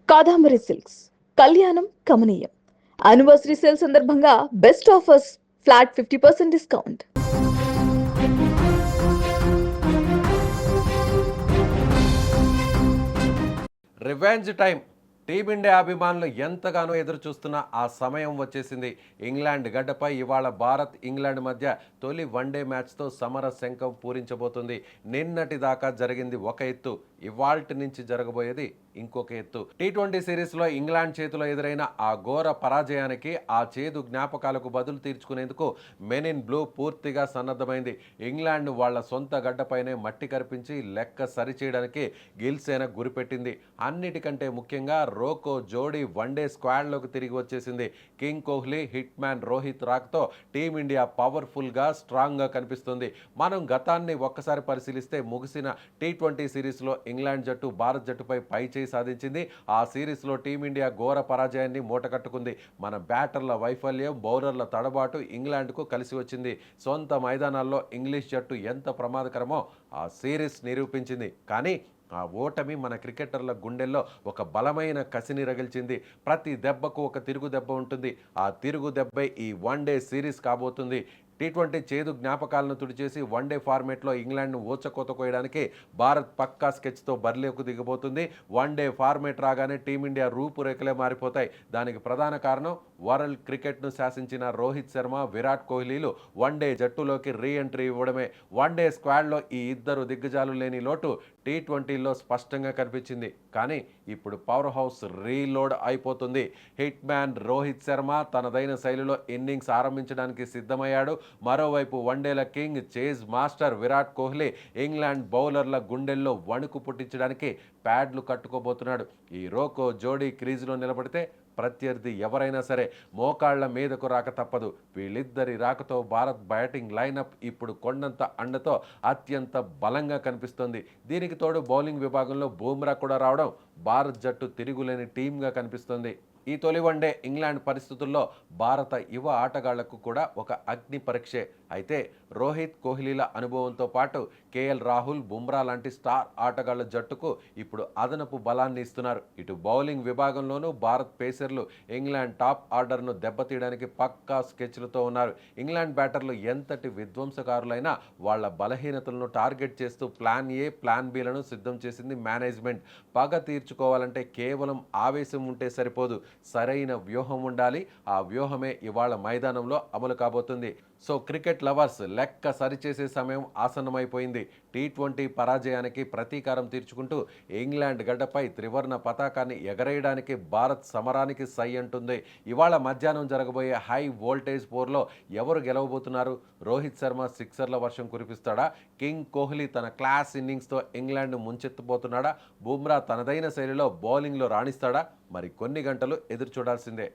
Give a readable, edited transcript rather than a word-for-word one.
Kadambari silks కళ్యాణం కమనీయం anniversary sale సందర్భంగా best offers flat 50% discount. Revenge time. Team India అభిమానులు ఎంతగానో ఎదురు చూస్తున్న ఆ సమయం వచ్చేసింది. ఇంగ్లాండ్ గడ్డపై ఇవాళ భారత్ ఇంగ్లాండ్ మధ్య తొలి వన్డే మ్యాచ్తో సమర శంఖం పూరించబోతుంది. నిన్నటి దాకా జరిగింది ఒక ఎత్తు, ఇవాల్టి నుంచి జరగబోయేది ఇంకొక ఎత్తు. టీ20 సిరీస్లో ఇంగ్లాండ్ చేతిలో ఎదురైన ఆ ఘోర పరాజయానికి, ఆ చేదు జ్ఞాపకాలకు బదులు తీర్చుకునేందుకు మెన్ ఇన్ బ్లూ పూర్తిగా సన్నద్ధమైంది. ఇంగ్లాండ్ వాళ్ల సొంత గడ్డపైనే మట్టి కరిపించి లెక్క సరిచేయడానికి గిల్సేన గురిపెట్టింది. అన్నిటికంటే ముఖ్యంగా రోకో జోడీ వన్డే స్క్వాడ్లోకి తిరిగి వచ్చేసింది. King Kohli, hitman Rohit రాక్తో టీమిండియా పవర్ఫుల్గా, స్ట్రాంగ్గా కనిపిస్తుంది. మనం గతాన్ని ఒక్కసారి పరిశీలిస్తే ముగిసిన టీ20 సిరీస్లో ఇంగ్లాండ్ జట్టు భారత్ జట్టుపై పైచేయి సాధించింది. ఆ సిరీస్లో టీమిండియా ఘోర పరాజయాన్ని మూటకట్టుకుంది. మన బ్యాటర్ల వైఫల్యం, బౌలర్ల తడబాటు ఇంగ్లాండ్కు కలిసి వచ్చింది. సొంత మైదానాల్లో ఇంగ్లీష్ జట్టు ఎంత ప్రమాదకరమో ఆ సిరీస్ నిరూపించింది. కానీ ఆ ఓటమి మన క్రికెటర్ల గుండెల్లో ఒక బలమైన కసిని రగిల్చింది. ప్రతి దెబ్బకు ఒక తిరుగు దెబ్బ ఉంటుంది. ఆ తిరుగు దెబ్బే ఈ వన్డే సిరీస్ కాబోతుంది. టీ20 చేదు జ్ఞాపకాలను తుడిచేసి వన్డే ఫార్మేట్లో ఇంగ్లాండ్ను ఊచకోత కోయడానికి భారత్ పక్కా స్కెచ్తో బరిలోకి దిగబోతుంది. వన్డే ఫార్మేట్ రాగానే టీమిండియా రూపురేఖలే మారిపోతాయి. దానికి ప్రధాన కారణం వరల్డ్ క్రికెట్ను శాసించిన రోహిత్ శర్మ, విరాట్ కోహ్లీలు వన్డే జట్టులోకి రీ ఎంట్రీ ఇవ్వడమే. వన్డే స్క్వాడ్లో ఈ ఇద్దరు దిగ్గజాలు లేని లోటు టీ20లో స్పష్టంగా కనిపించింది. కానీ ఇప్పుడు పవర్ హౌస్ రీలోడ్ అయిపోతుంది. హిట్ మ్యాన్ రోహిత్ శర్మ తనదైన శైలిలో ఇన్నింగ్స్ ఆరంభించడానికి సిద్ధమయ్యాడు. మరోవైపు వన్డేల king, chase master Virat Kohli England బౌలర్ల గుండెల్లో వణుకు పుట్టించడానికి ప్యాడ్లు కట్టుకోబోతున్నాడు. ఈ రోకో జోడీ క్రీజులో నిలబడితే ప్రత్యర్థి ఎవరైనా సరే మోకాళ్ల మీదకు రాక తప్పదు. వీళ్ళిద్దరి రాకతో భారత్ బ్యాటింగ్ లైనప్ ఇప్పుడు కొండంత అండతో అత్యంత బలంగా కనిపిస్తోంది. దీనికి తోడు బౌలింగ్ విభాగంలో బూమ్రా కూడా రావడం భారత్ జట్టు తిరుగులేని టీమ్గా కనిపిస్తోంది. ఈ తొలి వన్డే ఇంగ్లాండ్ పరిస్థితుల్లో భారత యువ ఆటగాళ్లకు కూడా ఒక అగ్ని పరీక్షే. అయితే రోహిత్, కోహ్లీల అనుభవంతో పాటు కేఎల్ రాహుల్, బుమ్రా లాంటి స్టార్ ఆటగాళ్ల జట్టుకు ఇప్పుడు అదనపు బలాన్ని ఇస్తున్నారు. ఇటు బౌలింగ్ విభాగంలోనూ భారత్ పేసర్లు ఇంగ్లాండ్ టాప్ ఆర్డర్ను దెబ్బతీయడానికి పక్కా స్కెచ్లతో ఉన్నారు. ఇంగ్లాండ్ బ్యాటర్లు ఎంతటి విధ్వంసకారులైనా వాళ్ల బలహీనతలను టార్గెట్ చేస్తూ ప్లాన్ ఏ, ప్లాన్ బిలను సిద్ధం చేసింది మేనేజ్మెంట్. పగ తీర్చుకోవాలంటే కేవలం ఆవేశం ఉంటే సరిపోదు, సరైన వ్యూహం ఉండాలి. ఆ వ్యూహమే ఇవాళ మైదానంలో అమలు కాబోతుంది. సో క్రికెట్ లవర్స్, లెక్క సరిచేసే సమయం ఆసన్నమైపోయింది. టీ20 పరాజయానికి ప్రతీకారం తీర్చుకుంటూ ఇంగ్లాండ్ గడ్డపై త్రివర్ణ పతాకాన్ని ఎగరేయడానికి భారత్ సమరానికి సై అంటుంది. ఇవాళ మధ్యాహ్నం జరగబోయే హై వోల్టేజ్ పోర్లో ఎవరు గెలవబోతున్నారు? రోహిత్ శర్మ సిక్సర్ల వర్షం కురిపిస్తాడా? కింగ్ కోహ్లీ తన క్లాస్ ఇన్నింగ్స్తో ఇంగ్లాండ్ను ముంచెత్తబోతున్నాడా? బుమ్రా తనదైన శైలిలో బౌలింగ్లో రాణిస్తాడా? మరి కొన్ని గంటలు ఎదురు చూడాల్సిందే.